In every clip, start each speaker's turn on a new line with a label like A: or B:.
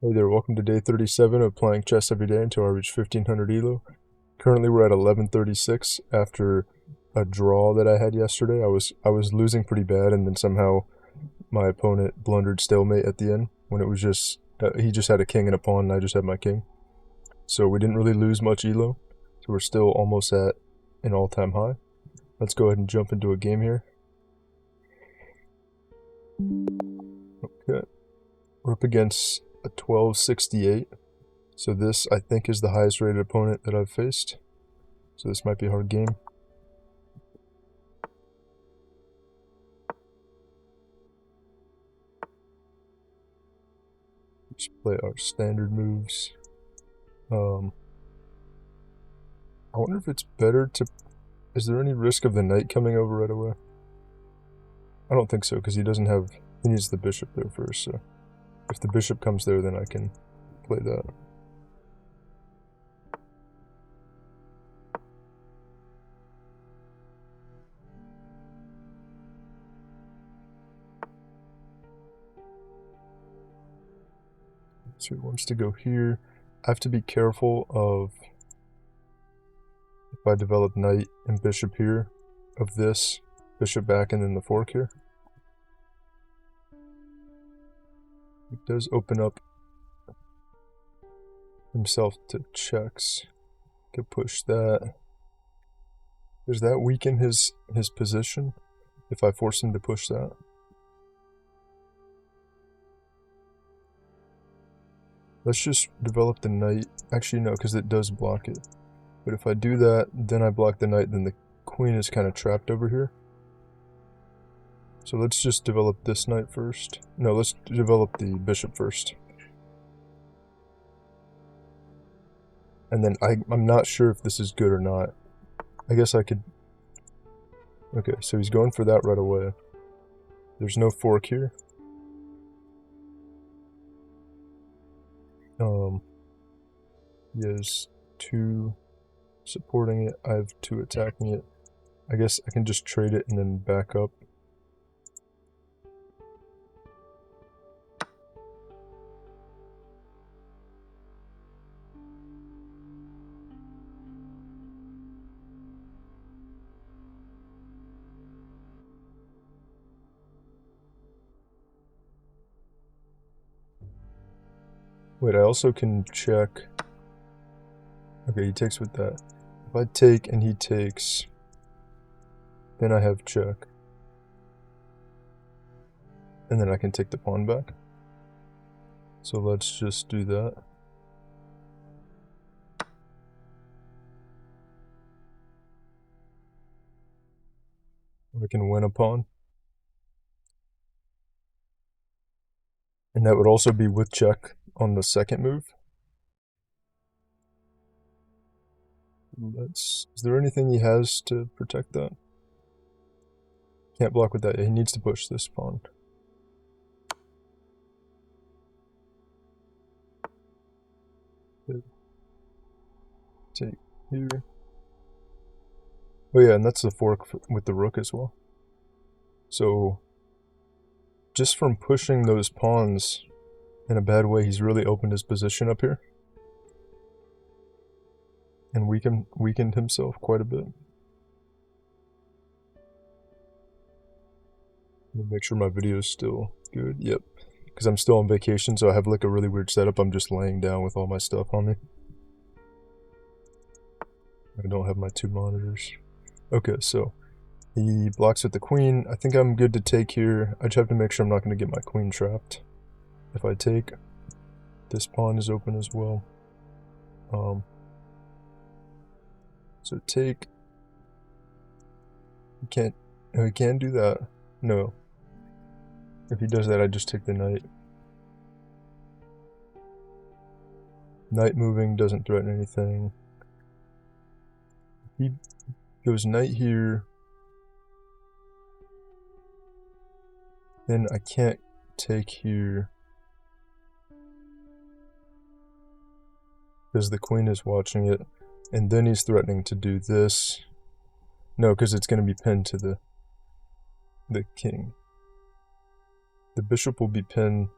A: Hey there, welcome to day 37 of playing chess every day until I reach 1500 Elo. Currently we're at 1136 after a draw that I had yesterday. I was losing pretty bad, and then somehow my opponent blundered stalemate at the end when it was just he just had a king and a pawn and I just had my king. So we didn't really lose much Elo. So we're still almost at an all-time high. Let's go ahead and jump into a game here. Okay. We're up against a 1268. So this, I think, is the highest rated opponent that I've faced. So this might be a hard game. Let's play our standard moves. I wonder if it's better to... Is there any risk of the knight coming over right away? I don't think so, because he doesn't have... He needs the bishop there first, so... If the bishop comes there, then I can play that. So he wants to go here. I have to be careful of... If I develop knight and bishop here, of this, bishop back, and then the fork here. It does open up himself to checks. Could push that. Does that weaken his position if I force him to push that? Let's just develop the knight. Actually, no, because it does block it. But if I do that, then I block the knight, then the queen is kind of trapped over here. So let's just develop this knight first. No, let's develop the bishop first. And then I'm not sure if this is good or not. I guess I could... Okay, so he's going for that right away. There's no fork here. He has two supporting it. I have two attacking it. I guess I can just trade it and then back up. Wait, I also can check. Okay, he takes with that. If I take and he takes, then I have check. And then I can take the pawn back. So let's just do that. We can win a pawn. And that would also be with check on the second move. Is there anything he has to protect that? Can't block with that. He needs to push this pawn. Take here. Oh yeah, and that's the fork with the rook as well. So, just from pushing those pawns in a bad way, he's really opened his position up here. And weakened himself quite a bit. Let me make sure my video is still good. Yep. Because I'm still on vacation, so I have like a really weird setup. I'm just laying down with all my stuff on me. I don't have my two monitors. Okay, so he blocks with the queen. I think I'm good to take here. I just have to make sure I'm not going to get my queen trapped. If I take, this pawn is open as well. So take. He can't. Oh, he can do that. No. If he does that, I just take the knight. Knight moving doesn't threaten anything. He goes knight here. Then I can't take here. Because the queen is watching it. And then he's threatening to do this. No, because it's going to be pinned to the king. The bishop will be pinned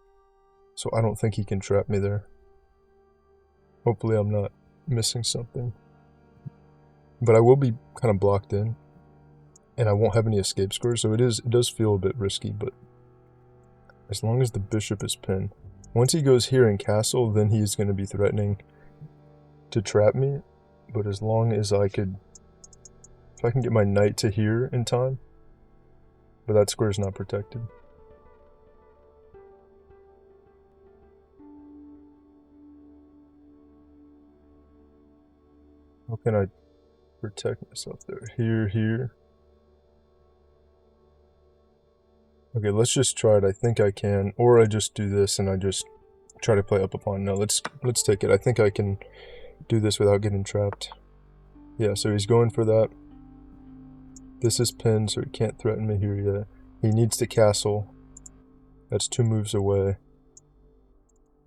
A: So I don't think he can trap me there. Hopefully I'm not missing something. But I will be kind of blocked in. And I won't have any escape squares, so it does feel a bit risky, but as long as the bishop is pinned. Once he goes here in castle, then he's going to be threatening to trap me. But as long as if I can get my knight to here in time, but that square is not protected. How can I protect myself there? Here. Okay, let's just try it. I think I can. Or I just do this and I just try to play up a pawn. No, let's take it. I think I can do this without getting trapped. Yeah, so he's going for that. This is pinned, so he can't threaten me here yet. He needs to castle. That's 2 moves away.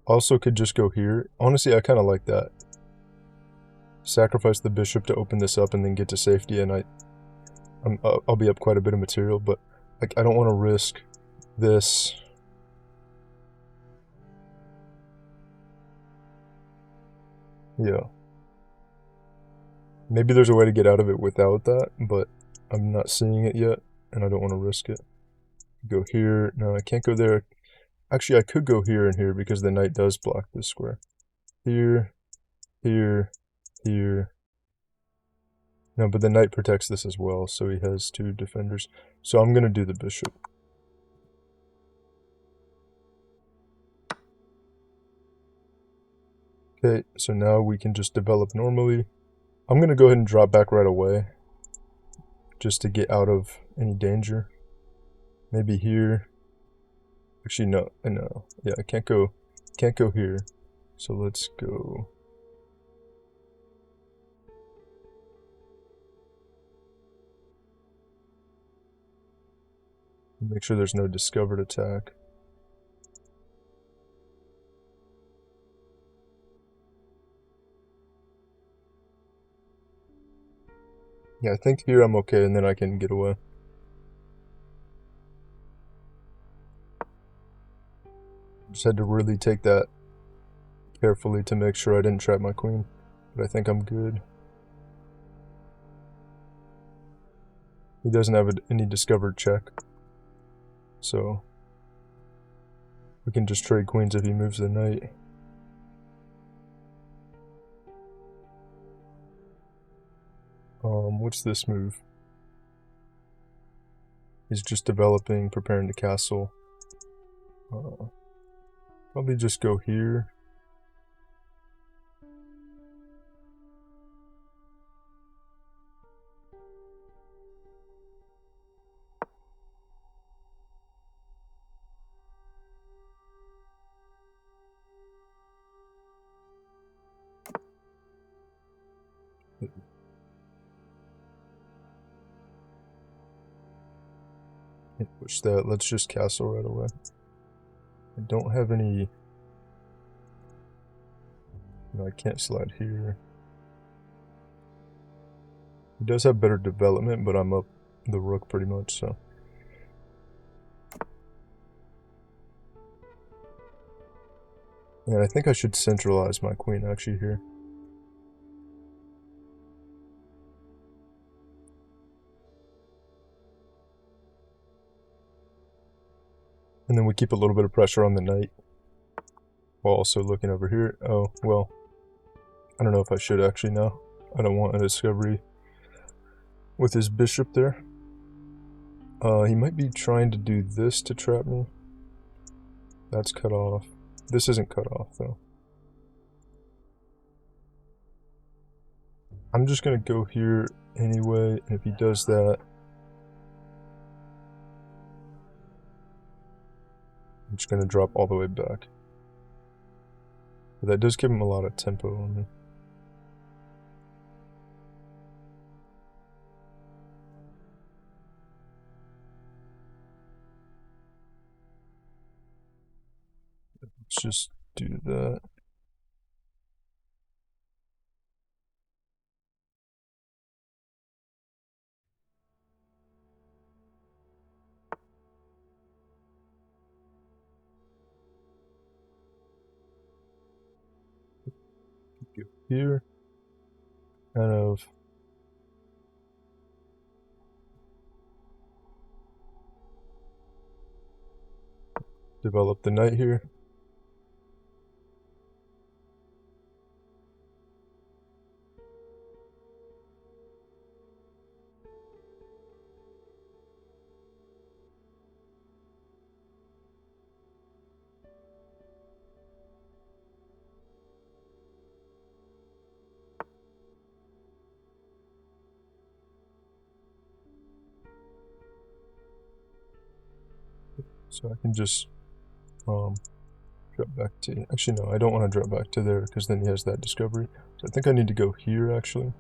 A: Also could just go here. Honestly, I kind of like that. Sacrifice the bishop to open this up and then get to safety, and I'll be up quite a bit of material, but like I don't want to risk this. Yeah. Maybe there's a way to get out of it without that, but I'm not seeing it yet, and I don't want to risk it. Go here. No, I can't go there. Actually, I could go here and here because the knight does block this square. Here, here, here. No, but the knight protects this as well, so he has 2 defenders. So I'm going to do the bishop. Okay, so now we can just develop normally. I'm going to go ahead and drop back right away, just to get out of any danger. Maybe here. Actually, no. Yeah, I can't go here. So let's go. Make sure there's no discovered attack. Yeah, I think here I'm okay, and then I can get away. Just had to really take that carefully to make sure I didn't trap my queen. But I think I'm good. He doesn't have any discovered check. So we can just trade queens if he moves the knight. What's this move? He's just developing, preparing to castle. Probably just go here. Push that. Let's just castle right away. I don't have any... No, I can't slide here. He does have better development, but I'm up the rook pretty much, so... And I think I should centralize my queen actually here. And then we keep a little bit of pressure on the knight. While also looking over here. Oh, well. I don't know if I should actually now. I don't want a discovery with his bishop there. He might be trying to do this to trap me. That's cut off. This isn't cut off, though. I'm just going to go here anyway, and if he does that... I'm just going to drop all the way back. But that does give him a lot of tempo on me. Let's just do that. Go here. Kind of develop the knight here. So I can just drop back to, actually no, I don't want to drop back to there because then he has that discovery. So I think I need to go here actually,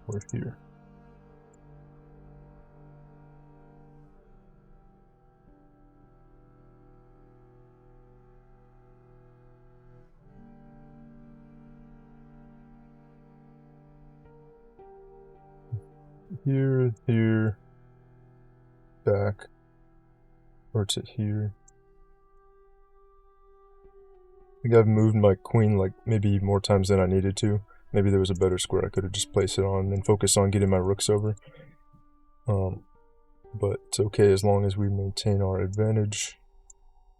A: or here. Here, here, back, or to here. I think I've moved my queen like maybe more times than I needed to. Maybe there was a better square I could have just placed it on and focused on getting my rooks over. But it's okay as long as we maintain our advantage.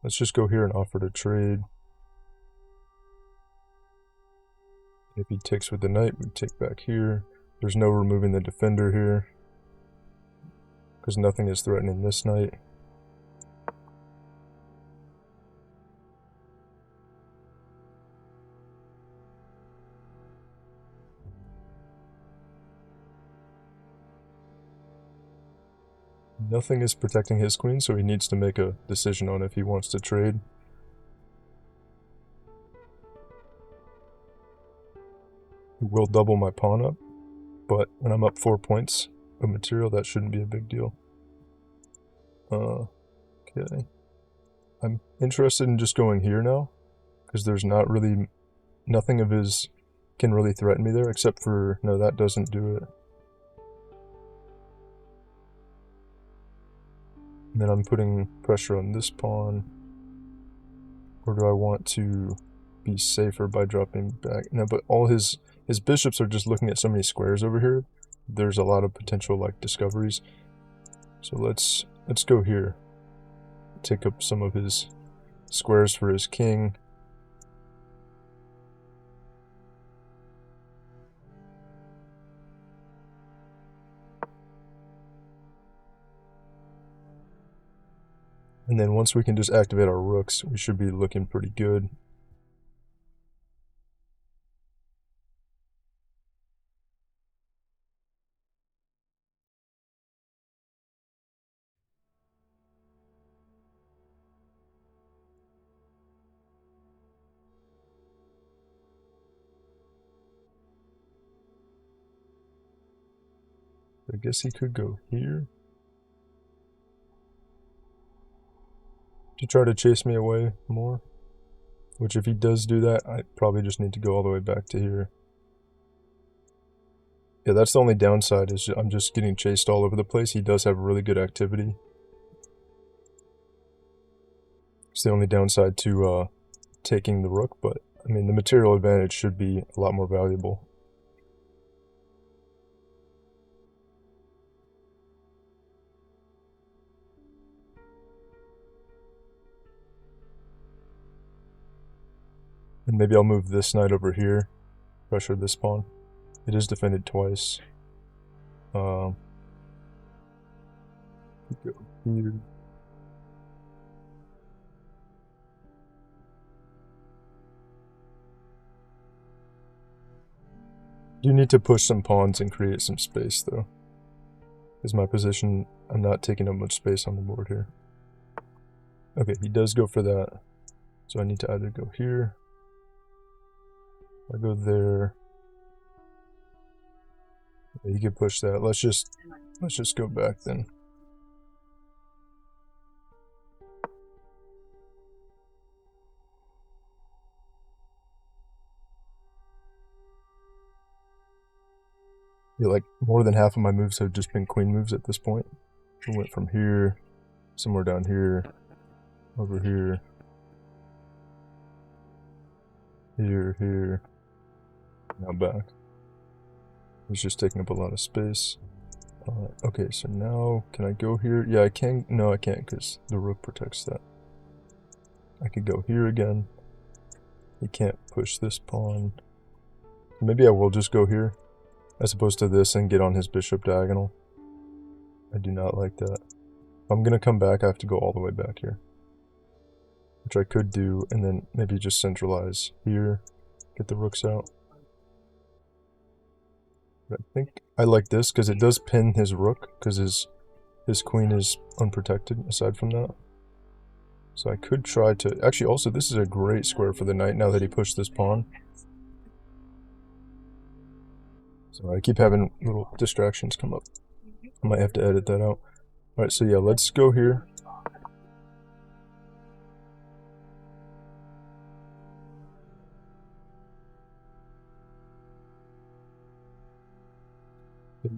A: Let's just go here and offer to trade. If he takes with the knight, we take back here. There's no removing the defender here, because nothing is threatening this knight. Nothing is protecting his queen, so he needs to make a decision on if he wants to trade. He will double my pawn up, but when I'm up 4 points of material, that shouldn't be a big deal. Okay. I'm interested in just going here now, because there's not really, nothing of his can really threaten me there, except for, no, that doesn't do it. And then I'm putting pressure on this pawn. Or do I want to be safer by dropping back? No, but all his bishops are just looking at so many squares over here. There's a lot of potential like discoveries. So let's go here. Take up some of his squares for his king. And then once we can just activate our rooks, we should be looking pretty good. I guess he could go here to try to chase me away more. Which if he does do that, I probably just need to go all the way back to here. Yeah, that's the only downside, is I'm just getting chased all over the place. He does have really good activity. It's the only downside to taking the rook, but I mean the material advantage should be a lot more valuable. And maybe I'll move this knight over here, pressure this pawn. It is defended twice. Go here. Do need to push some pawns and create some space though. Is my position, I'm not taking up much space on the board here. Okay, he does go for that. So I need to either go here, or go there. He could push that. Let's just go back then. Yeah, like more than half of my moves have just been queen moves at this point. We went from here, somewhere down here, over here, here, here. Now back. He's just taking up a lot of space. Okay, so now, can I go here? Yeah, I can. No, I can't, because the rook protects that. I could go here again. He can't push this pawn. Maybe I will just go here, as opposed to this and get on his bishop diagonal. I do not like that. If I'm going to come back, I have to go all the way back here. Which I could do, and then maybe just centralize here, get the rooks out. But I think I like this, because it does pin his rook, because his queen is unprotected, aside from that. So I could try to... Actually, also, this is a great square for the knight, now that he pushed this pawn. So I keep having little distractions come up. I might have to edit that out. Alright, so yeah, let's go here.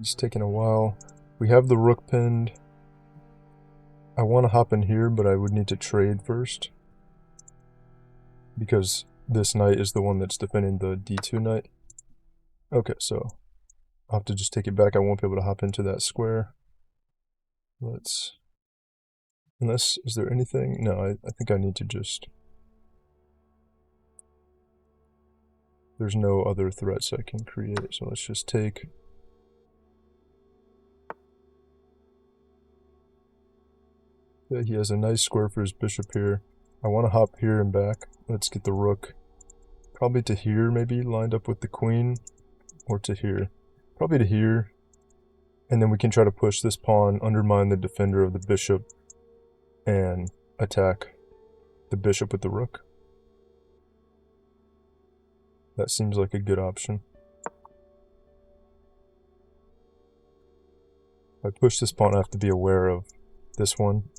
A: It's taking a while. We have the rook pinned. I want to hop in here, but I would need to trade first. Because this knight is the one that's defending the d2 knight. Okay, so I'll have to just take it back. I won't be able to hop into that square. Let's... Unless, is there anything? No, I think I need to just... There's no other threats I can create, so let's just take... Yeah, he has a nice square for his bishop here. I want to hop here and back. Let's get the rook probably to here, maybe, lined up with the queen, or to here. Probably to here. And then we can try to push this pawn, undermine the defender of the bishop, and attack the bishop with the rook. That seems like a good option. If I push this pawn, I have to be aware of this one.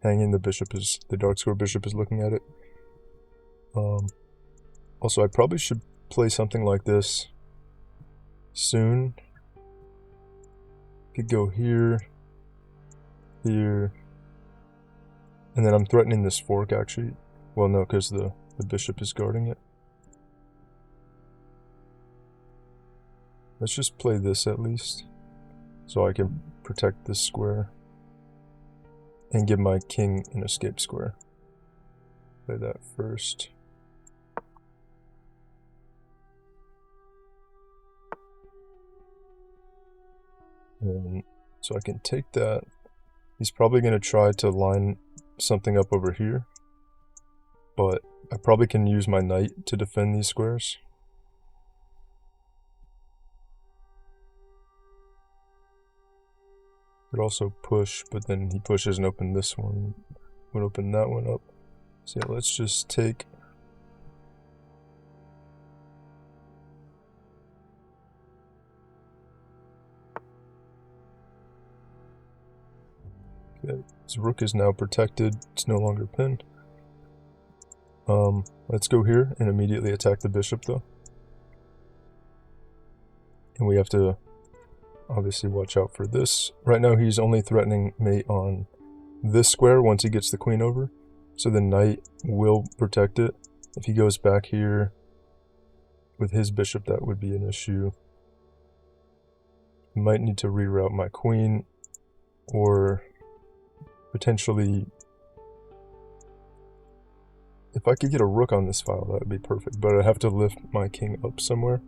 A: Hanging, the bishop is, the dark square bishop is looking at it. Also, I probably should play something like this soon. Could go here, here, and then I'm threatening this fork actually. Well, no, because the bishop is guarding it. Let's just play this at least, so I can protect this square and give my king an escape square. Play that first. And so I can take that. He's probably going to try to line something up over here, but I probably can use my knight to defend these squares. Could also push, but then he pushes and open this one, would open that one up. So yeah, let's just take... Okay, his rook is now protected, it's no longer pinned. Let's go here and immediately attack the bishop though. And we have to obviously watch out for this. Right now he's only threatening mate on this square once he gets the queen over. So the knight will protect it. If he goes back here with his bishop, that would be an issue. I might need to reroute my queen, or potentially, if I could get a rook on this file, that would be perfect. But I have to lift my king up somewhere.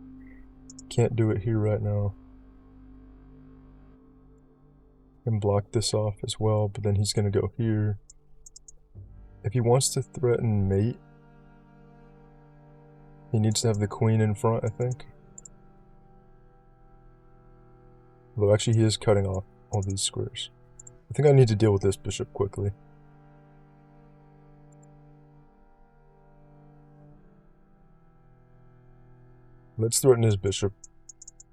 A: Can't do it here right now. I can block this off as well, but then he's going to go here. If he wants to threaten mate, he needs to have the queen in front, I think. Although actually he is cutting off all these squares. I think I need to deal with this bishop quickly. Let's threaten his bishop.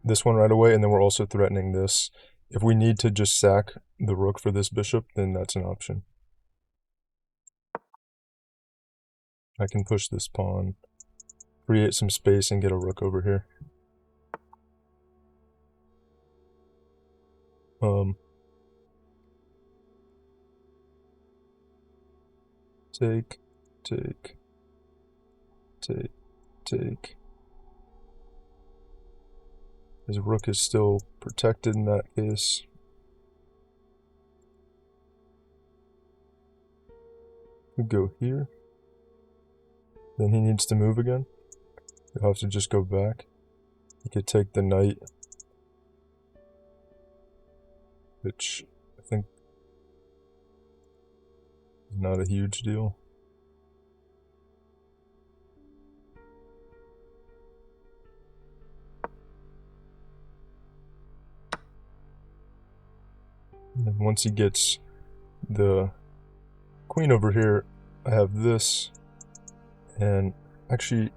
A: This one right away, and then we're also threatening this. If we need to just sack the rook for this bishop, then that's an option. I can push this pawn, create some space, and get a rook over here. Take, take, take, take. His rook is still protected in that case. We go here. Then he needs to move again. He'll have to just go back. He could take the knight, which I think is not a huge deal. And then once he gets the queen over here, I have this, and actually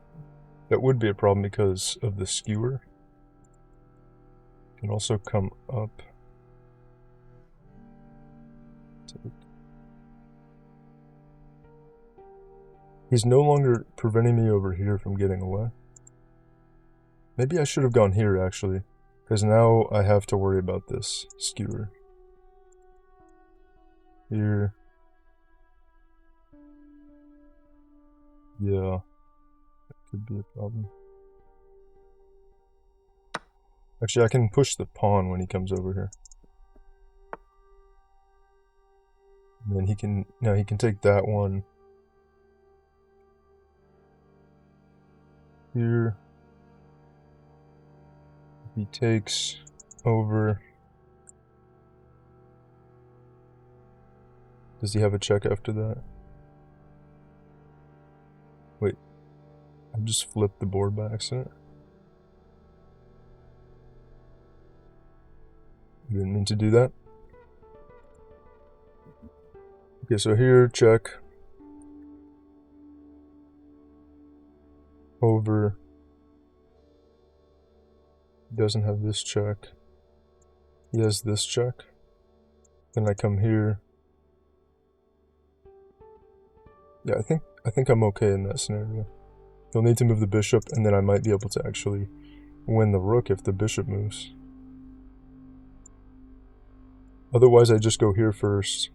A: that would be a problem because of the skewer. Can also come up. He's no longer preventing me over here from getting away. Maybe I should have gone here actually, because now I have to worry about this skewer. Here. Yeah, that could be a problem. Actually, I can push the pawn when he comes over here. And then he can take that one. Here. If he takes over. Does he have a check after that? Wait. I just flipped the board by accident. Didn't mean to do that. Okay, so here, check. Over. Doesn't have this check. He has this check. Then I come here. Yeah, I think I'm okay in that scenario. He'll need to move the bishop, and then I might be able to actually win the rook if the bishop moves. Otherwise, I just go here first.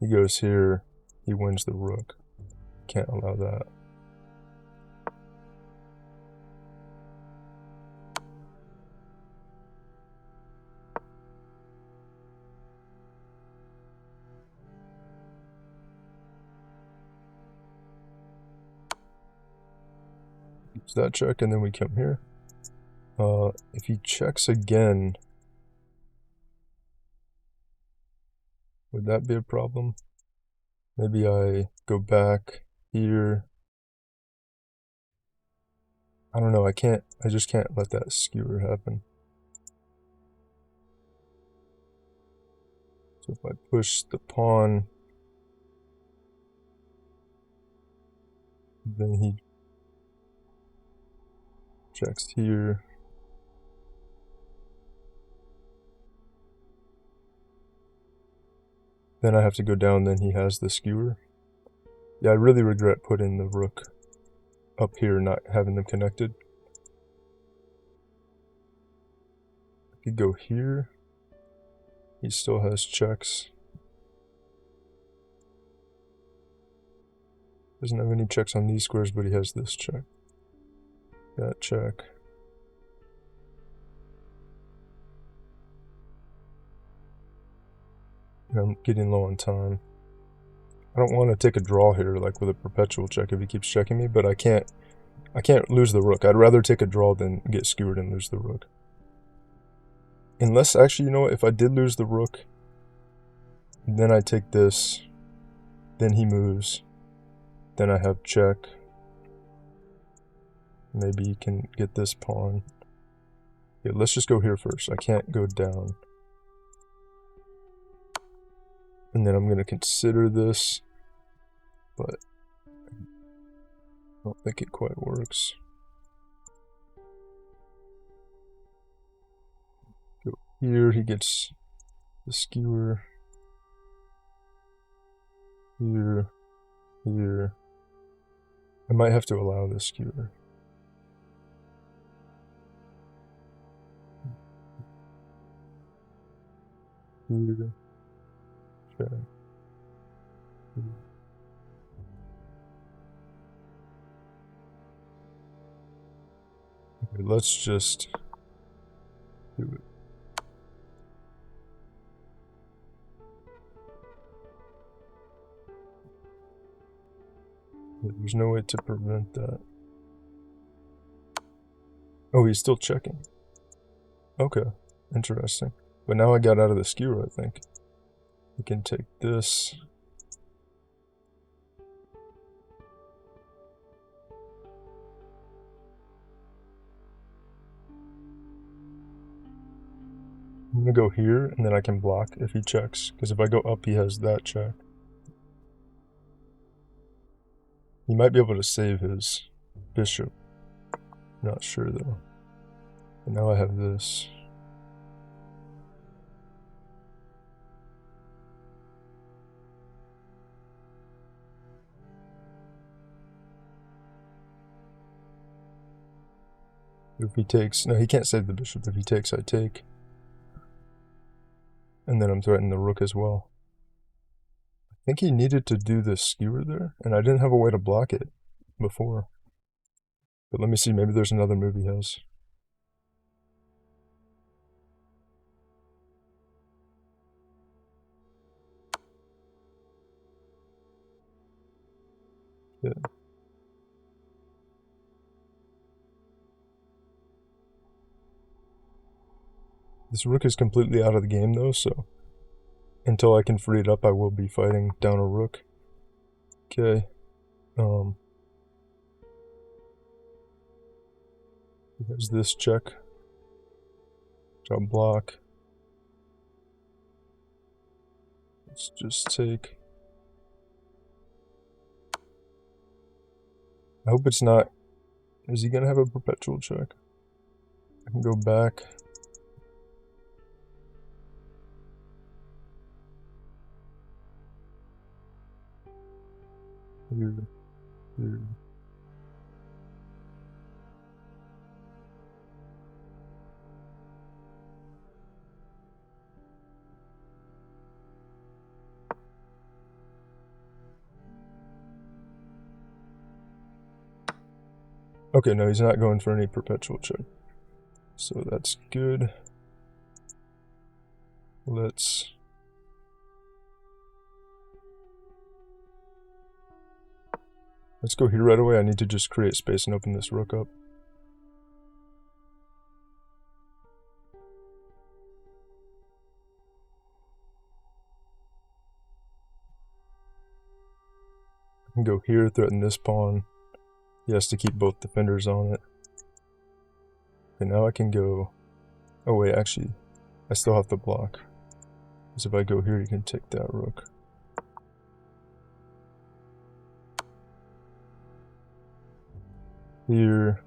A: He goes here. He wins the rook. Can't allow that. Use that check, and then we come here. If he checks again, would that be a problem? Maybe I go back here. I don't know, I just can't let that skewer happen. So if I push the pawn, then he checks here. Then I have to go down, then he has the skewer. Yeah, I really regret putting the rook up here, not having them connected. I could go here. He still has checks. Doesn't have any checks on these squares, but he has this check. That check. And I'm getting low on time. I don't want to take a draw here, like with a perpetual check if he keeps checking me, but I can't lose the rook. I'd rather take a draw than get skewered and lose the rook. Unless, actually, you know what, if I did lose the rook, then I take this, then he moves, then I have check. Maybe he can get this pawn. Okay, let's just go here first. I can't go down. And then I'm going to consider this, but I don't think it quite works. Go here, he gets the skewer. Here, here. I might have to allow the skewer. Here. Check. Here. Okay, let's just do it. There's no way to prevent that. Oh, he's still checking. Okay, interesting. But now I got out of the skewer, I think. We can take this. I'm gonna go here, and then I can block if he checks. Because if I go up, he has that check. He might be able to save his bishop. Not sure, though. And now I have this. If he takes... No, he can't save the bishop. If he takes, I take. And then I'm threatening the rook as well. I think he needed to do the skewer there, and I didn't have a way to block it before. But let me see, maybe there's another move he has. Yeah. This rook is completely out of the game though, so until I can free it up, I will be fighting down a rook. Okay. There's this check. Which I'll block. Let's just take. I hope it's not. Is he gonna have a perpetual check? I can go back. Here. Here. Okay, no, he's not going for any perpetual check. So that's good. Let's go here right away. I need to just create space and open this rook up. I can go here, threaten this pawn. He has to keep both defenders on it. Okay, now I can go... Oh wait, actually, I still have to block. Because if I go here, you can take that rook. Here.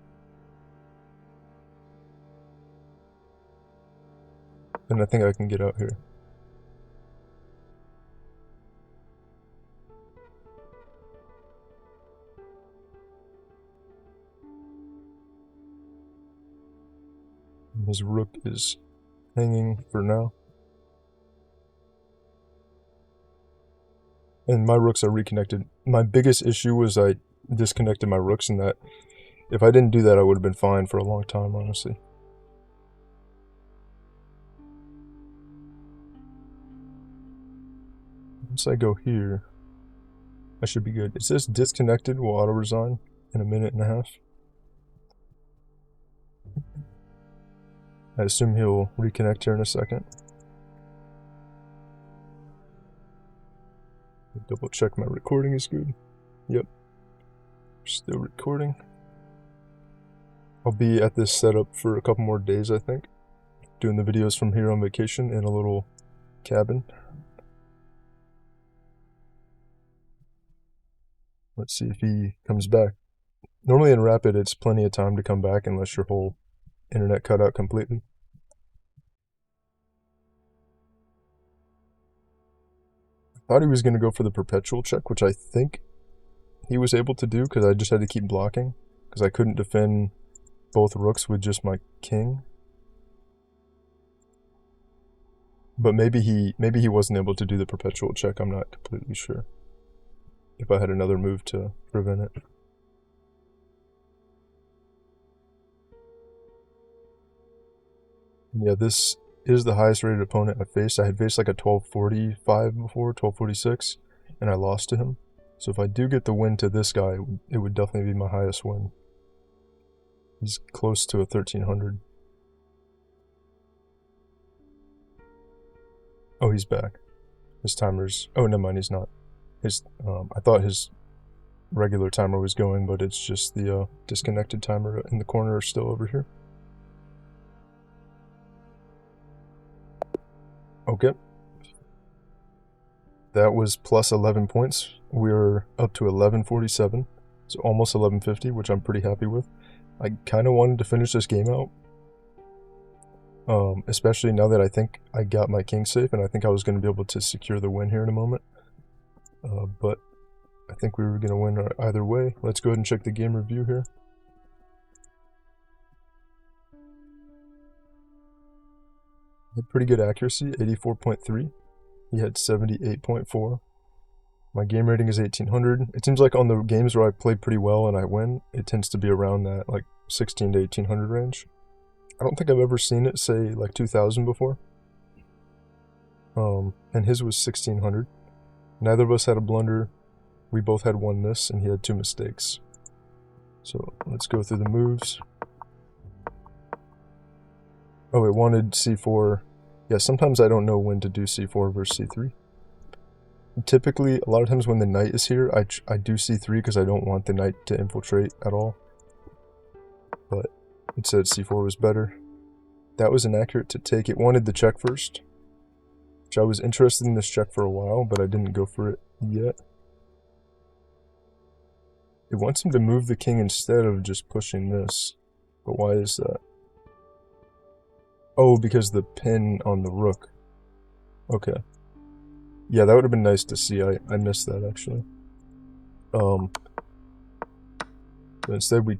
A: And I think I can get out here. His rook is hanging for now. And my rooks are reconnected. My biggest issue was I disconnected my rooks, and that if I didn't do that, I would have been fine for a long time, honestly. Once I go here, I should be good. It says disconnected will auto-resign in a minute and a half. I assume he'll reconnect here in a second. Double check my recording is good. Yep. Still recording. I'll be at this setup for a couple more days, I think. Doing the videos from here on vacation in a little cabin. Let's see if he comes back. Normally in Rapid, it's plenty of time to come back unless your whole internet cut out completely. I thought he was going to go for the perpetual check, which I think he was able to do because I just had to keep blocking because I couldn't defend both rooks with just my king. But maybe he wasn't able to do the perpetual check. I'm not completely sure. If I had another move to prevent it. Yeah, this is the highest rated opponent I faced. I had faced like a 1245 before, 1246, and I lost to him. So if I do get the win to this guy, it would definitely be my highest win. He's close to a 1300. Oh, he's back. His timer's... Oh, never mind, he's not. I thought his regular timer was going, but it's just the disconnected timer in the corner still over here. Okay. That was plus 11 points. We're up to 1147, so almost 1150, which I'm pretty happy with. I kind of wanted to finish this game out, especially now that I think I got my king safe, and I think I was going to be able to secure the win here in a moment. But I think we were going to win either way. Let's go ahead and check the game review here. Had pretty good accuracy, 84.3. He had 78.4. My game rating is 1800. It seems like on the games where I play pretty well and I win, it tends to be around that like 16 to 1800 range. I don't think I've ever seen it say like 2000 before. And his was 1600. Neither of us had a blunder. We both had one miss, and he had 2 mistakes. So let's go through the moves. Oh, it wanted c4. Yeah, sometimes I don't know when to do c4 versus c3. Typically, a lot of times when the knight is here, I do c3 because I don't want the knight to infiltrate at all. But it said c4 was better. That was inaccurate to take. It wanted the check first, which I was interested in this check for a while, but I didn't go for it yet. It wants him to move the king instead of just pushing this. But why is that? Oh, because the pin on the rook. Okay. Yeah, that would have been nice to see. I missed that, actually. But instead he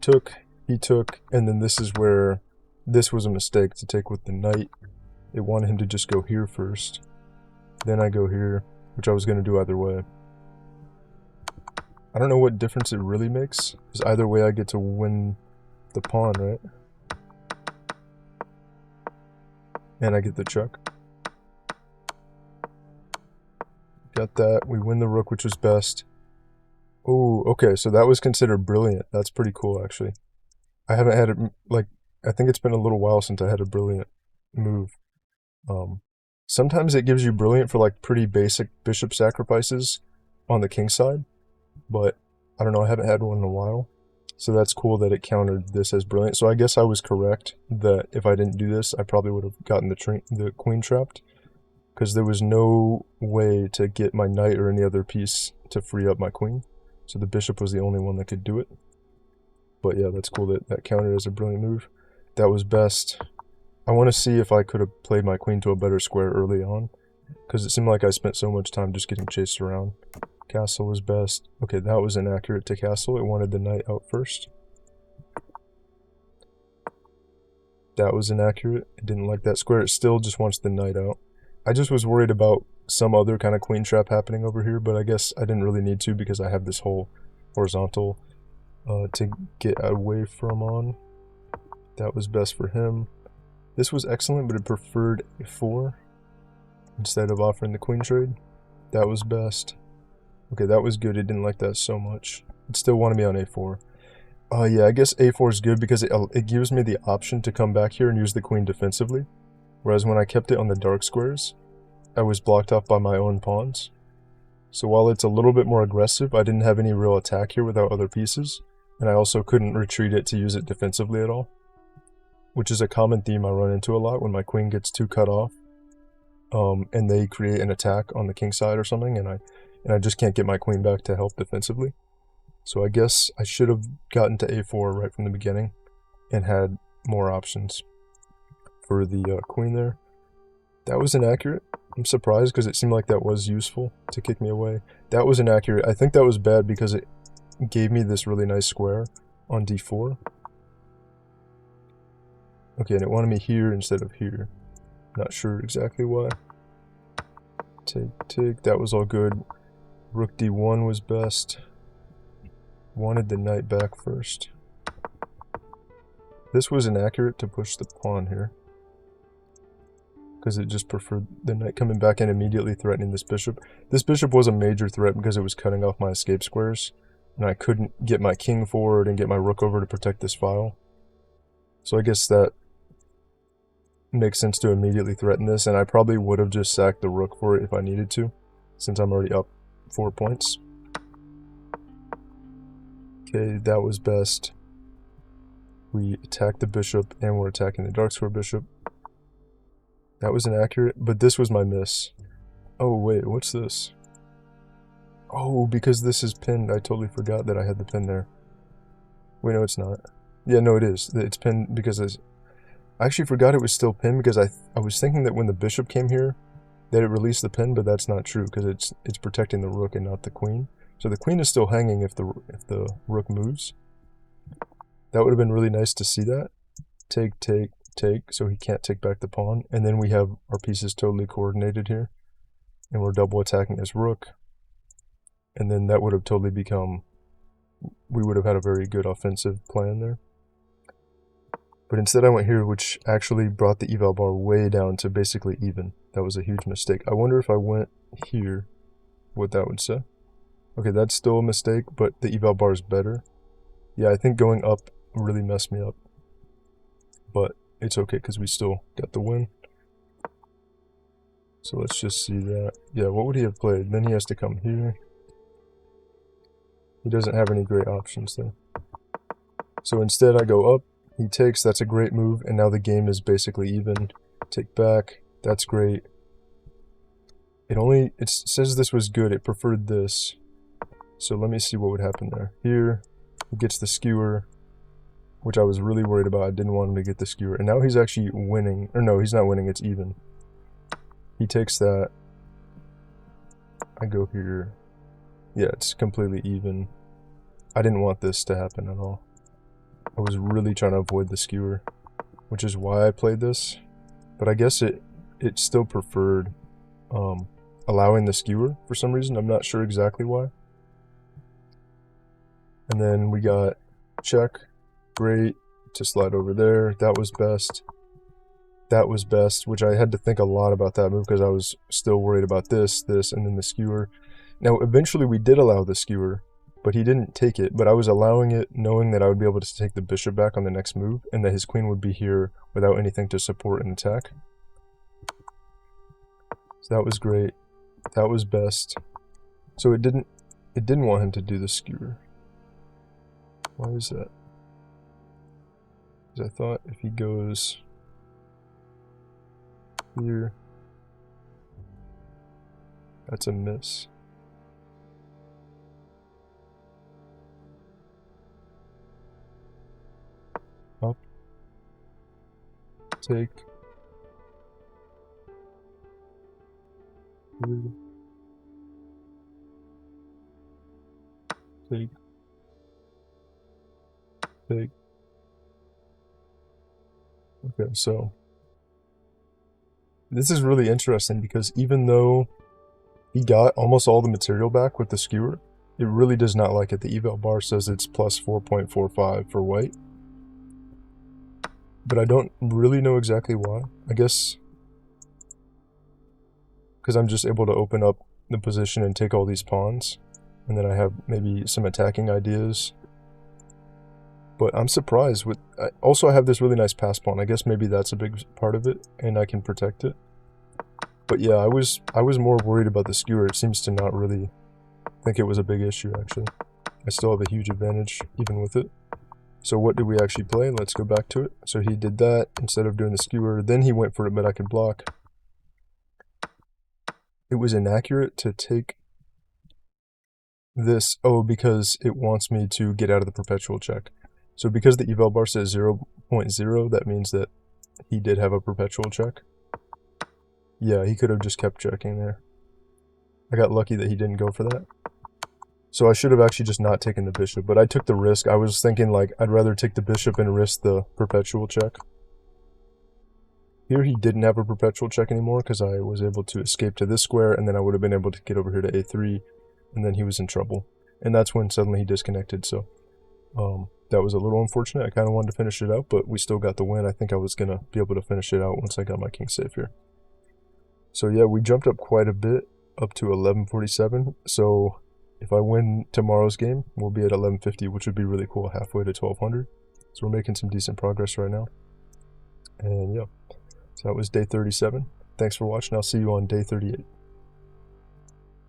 A: took, and then this is where this was a mistake to take with the knight. It wanted him to just go here first. Then I go here, which I was going to do either way. I don't know what difference it really makes, because either way I get to win the pawn, right? And I get the check. Got that. We win the rook, which was best. Oh, okay, so that was considered brilliant. That's pretty cool, actually. I haven't had it, like, I think it's been a little while since I had a brilliant move. Sometimes it gives you brilliant for, like, pretty basic bishop sacrifices on the king side, but I don't know, I haven't had one in a while. So that's cool that it countered this as brilliant. So I guess I was correct that if I didn't do this, I probably would have gotten the queen trapped, because there was no way to get my knight or any other piece to free up my queen. So the bishop was the only one that could do it. But yeah, that's cool that that countered as a brilliant move. That was best. I want to see if I could have played my queen to a better square early on, because it seemed like I spent so much time just getting chased around. Castle was best. Okay, that was inaccurate to castle. It wanted the knight out first. That was inaccurate. It didn't like that square. It still just wants the knight out. I just was worried about some other kind of queen trap happening over here, but I guess I didn't really need to because I have this whole horizontal to get away from on. That was best for him. This was excellent, but it preferred a4 instead of offering the queen trade. That was best. Okay, that was good. It didn't like that so much. It still wanted me on a4. Yeah, I guess a4 is good because it gives me the option to come back here and use the queen defensively. Whereas when I kept it on the dark squares, I was blocked off by my own pawns. So while it's a little bit more aggressive, I didn't have any real attack here without other pieces. And I also couldn't retreat it to use it defensively at all, which is a common theme I run into a lot when my queen gets too cut off. And they create an attack on the king side or something, and I just can't get my queen back to help defensively. So I guess I should have gotten to a4 right from the beginning and had more options for the queen there. That was inaccurate. I'm surprised because it seemed like that was useful to kick me away. That was inaccurate. I think that was bad because it gave me this really nice square on d4. Okay, and it wanted me here instead of here. Not sure exactly why. Take, that was all good. Rook d1 was best. Wanted the knight back first. This was inaccurate to push the pawn here. because it just preferred the knight coming back and immediately threatening this bishop. This bishop was a major threat because it was cutting off my escape squares, and I couldn't get my king forward and get my rook over to protect this file. So I guess that makes sense to immediately threaten this, and I probably would have just sacked the rook for it if I needed to, since I'm already up 4 points. Okay, that was best. We attacked the bishop, and we're attacking the dark square bishop. That was inaccurate, but this was my miss. Oh wait, what's this? Oh, because this is pinned, I totally forgot that I had the pin there. Wait, no it's not. Yeah, no it is. It's pinned because I actually forgot it was still pinned because I was thinking that when the bishop came here, that it released the pin, but that's not true because it's protecting the rook and not the queen. So the queen is still hanging if the rook moves. That would have been really nice to see that. Take, take, take, so he can't take back the pawn. And then we have our pieces totally coordinated here. And we're double attacking his rook. And then that would have totally become... we would have had a very good offensive plan there. But instead I went here, which actually brought the eval bar way down to basically even. That was a huge mistake. I wonder if I went here, what that would say. Okay, that's still a mistake, but the eval bar is better. Yeah, I think going up really messed me up. But it's okay, because we still got the win. So let's just see that. Yeah, what would he have played? Then he has to come here. He doesn't have any great options there. So instead I go up. He takes, that's a great move, and now the game is basically even. Take back, that's great. It says this was good, it preferred this. So let me see what would happen there. Here, he gets the skewer, which I was really worried about. I didn't want him to get the skewer. And now he's actually winning. Or no, he's not winning, it's even. He takes that. I go here. Yeah, it's completely even. I didn't want this to happen at all. I was really trying to avoid the skewer, which is why I played this. But I guess it still preferred allowing the skewer for some reason. I'm not sure exactly why. And then we got check. Great. To slide over there. That was best. That was best, which I had to think a lot about that move because I was still worried about this, and then the skewer. Now, eventually we did allow the skewer, but he didn't take it. But I was allowing it knowing that I would be able to take the bishop back on the next move and that his queen would be here without anything to support an attack. So that was great. That was best. So it didn't want him to do the skewer. Why is that? Because I thought if he goes here, that's a miss. Up. Take. Here. Take. Take. Okay, so this is really interesting because even though he got almost all the material back with the skewer, it really does not like it. The eval bar says it's plus 4.45 for white. But I don't really know exactly why. I guess because I'm just able to open up the position and take all these pawns. And then I have maybe some attacking ideas. But I'm surprised with... Also, I have this really nice pass pawn. I guess maybe that's a big part of it, and I can protect it. But yeah, I was more worried about the skewer. It seems to not really think it was a big issue, actually. I still have a huge advantage, even with it. So what did we actually play? Let's go back to it. So he did that instead of doing the skewer. Then he went for it, but I could block. It was inaccurate to take this. Oh, because it wants me to get out of the perpetual check. So because the eval bar says 0.0, that means that he did have a perpetual check. Yeah, he could have just kept checking there. I got lucky that he didn't go for that. So I should have actually just not taken the bishop, but I took the risk. I was thinking, like, I'd rather take the bishop and risk the perpetual check. Here he didn't have a perpetual check anymore because I was able to escape to this square, and then I would have been able to get over here to a3, and then he was in trouble. And that's when suddenly he disconnected, so that was a little unfortunate. I kind of wanted to finish it out, but we still got the win. I think I was going to be able to finish it out once I got my king safe here. So yeah, we jumped up quite a bit, up to 1147. So if I win tomorrow's game, we'll be at 1150, which would be really cool, halfway to 1200. So we're making some decent progress right now. And yeah, so that was day 37. Thanks for watching. I'll see you on day 38.